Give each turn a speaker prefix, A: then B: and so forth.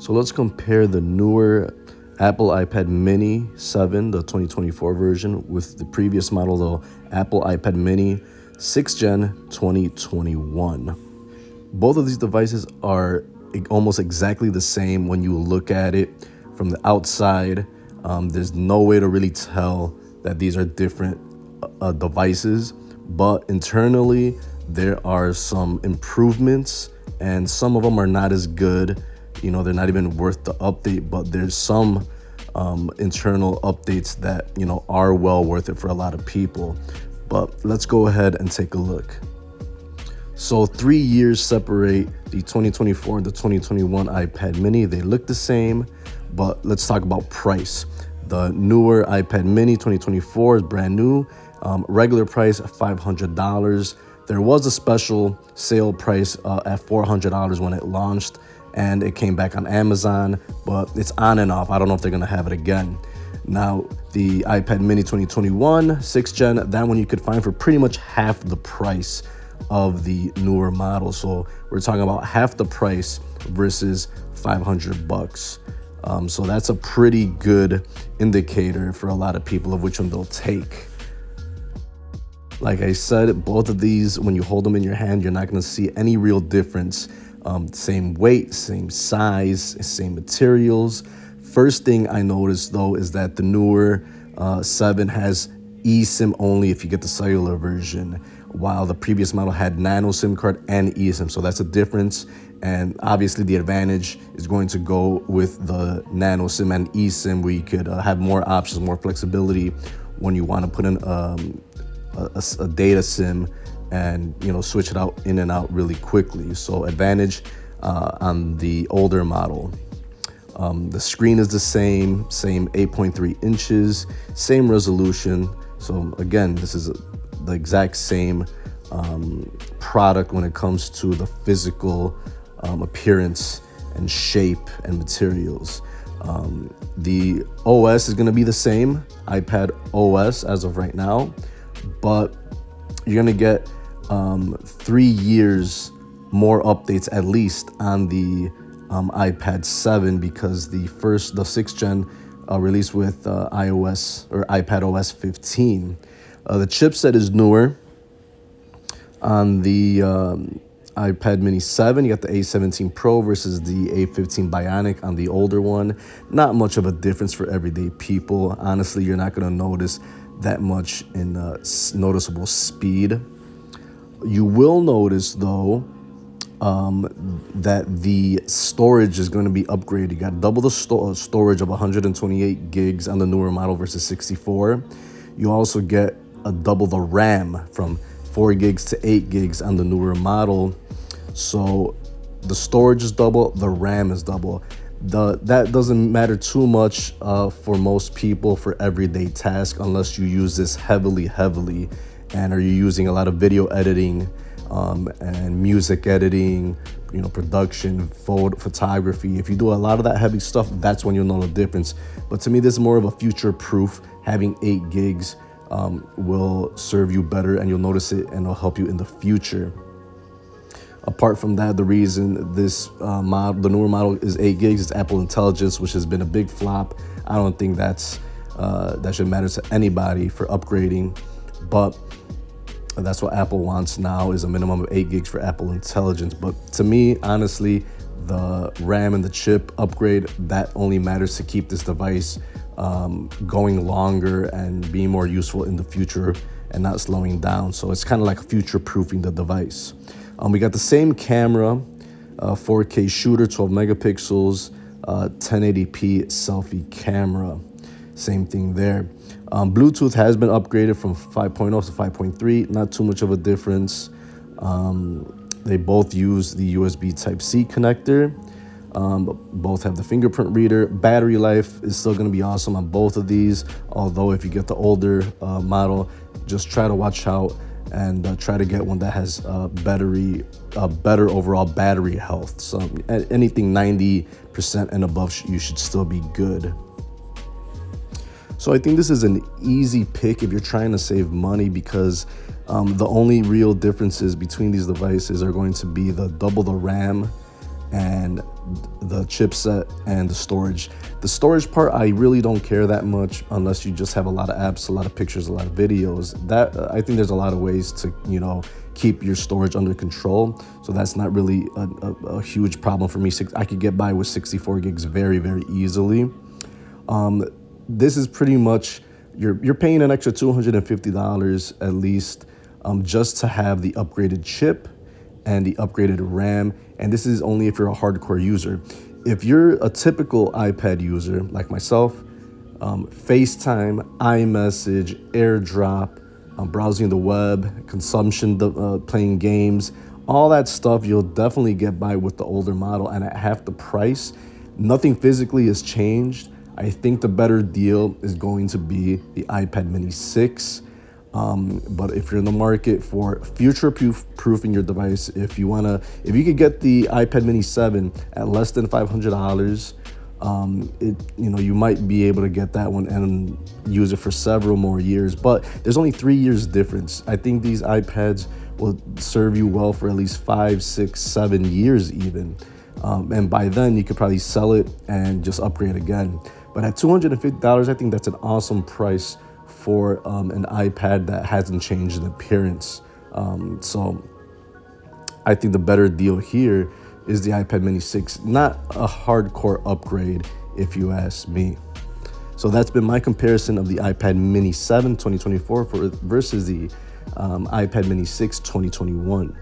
A: So let's compare the newer Apple iPad mini 7, the 2024 version, with the previous model, the Apple iPad mini 6th Gen 2021. Both of these devices are almost exactly the same when you look at it from the outside. There's no way to really tell that these are different devices, but internally there are some improvements and some of them are not as good. You know, they're not even worth the update, but there's some internal updates that, you know, are well worth it for a lot of people. But let's go ahead and take a look. So 3 years separate the 2024 and the 2021 iPad mini. They look the same, but let's talk about price. The newer iPad mini 2024 is brand new. Regular price $500. There was a special sale price at $400 when it launched, and it came back on Amazon, but it's on and off. I don't know if they're gonna have it again. Now, the iPad mini 2021, 6th gen, that one you could find for pretty much half the price of the newer model. So we're talking about half the price versus $500. So that's a pretty good indicator for a lot of people of which one they'll take. Like I said, both of these, when you hold them in your hand, you're not going to see any real difference. Same weight, same size, same materials. First thing I noticed though is that the newer 7 has eSIM only if you get the cellular version, while the previous model had nano SIM card and eSIM. So that's a difference. And obviously the advantage is going to go with the nano SIM and eSIM, where you could have more options, more flexibility when you want to put in a data SIM and, you know, switch it out in and out really quickly. So advantage on the older model. The screen is the same 8.3 inches, same resolution. So again, this is the exact same product when it comes to the physical appearance and shape and materials. The OS is going to be the same, iPad OS as of right now, but you're going to get 3 years more updates at least on the iPad 7, because the 6th gen released with iOS or iPad OS 15. The chipset is newer. On the iPad mini 7, you got the A17 Pro versus the A15 Bionic on the older one. Not much of a difference for everyday people. Honestly, you're not going to notice that much in noticeable speed. You will notice though that the storage is going to be upgraded. You got double the storage of 128 gigs on the newer model versus 64. You also get a double the RAM from 4 gigs to 8 gigs on the newer model. So the storage is double, the RAM is double. That doesn't matter too much for most people for everyday tasks, unless you use this heavily, and are you using a lot of video editing and music editing, you know, production, photography. If you do a lot of that heavy stuff, that's when you'll know the difference. But to me, this is more of a future proof. Having 8 gigs will serve you better, and you'll notice it, and it'll help you in the future. Apart from that, the reason this the newer model is 8 gigs is Apple Intelligence, which has been a big flop. I don't think that should matter to anybody for upgrading, but that's what Apple wants now, is a minimum of 8 gigs for Apple Intelligence. But to me, honestly, the RAM and the chip upgrade, that only matters to keep this device going longer and being more useful in the future and not slowing down. So it's kind of like future-proofing the device. We got the same camera, 4K shooter, 12 megapixels, 1080p selfie camera. Same thing there. Bluetooth has been upgraded from 5.0 to 5.3. Not too much of a difference. They both use the USB Type-C connector. Both have the fingerprint reader. Battery life is still going to be awesome on both of these. Although if you get the older model, just try to watch out and try to get one that has better overall battery health. So anything 90% and above, you should still be good. So I think this is an easy pick if you're trying to save money, because the only real differences between these devices are going to be the double the RAM and the chipset and the storage. The storage part, I really don't care that much unless you just have a lot of apps, a lot of pictures, a lot of videos. That I think there's a lot of ways to, keep your storage under control. So that's not really a huge problem for me. I could get by with 64 gigs very, very easily. This is pretty much, you're paying an extra $250 at least, just to have the upgraded chip and the upgraded RAM. And this is only if you're a hardcore user. If you're a typical iPad user like myself, FaceTime, iMessage, AirDrop, browsing the web, consumption, playing games, all that stuff, you'll definitely get by with the older model. And at half the price, nothing physically has changed. I think the better deal is going to be the iPad mini 6. But if you're in the market for future-proofing your device, if you could get the iPad mini 7 at less than $500, you might be able to get that one and use it for several more years. But there's only 3 years difference. I think these iPads will serve you well for at least 5, 6, 7 years even. And by then you could probably sell it and just upgrade again. But at $250, I think that's an awesome price for an iPad that hasn't changed in appearance. So I think the better deal here is the iPad mini 6, not a hardcore upgrade if you ask me. So that's been my comparison of the iPad mini 7 2024 versus the iPad mini 6 2021.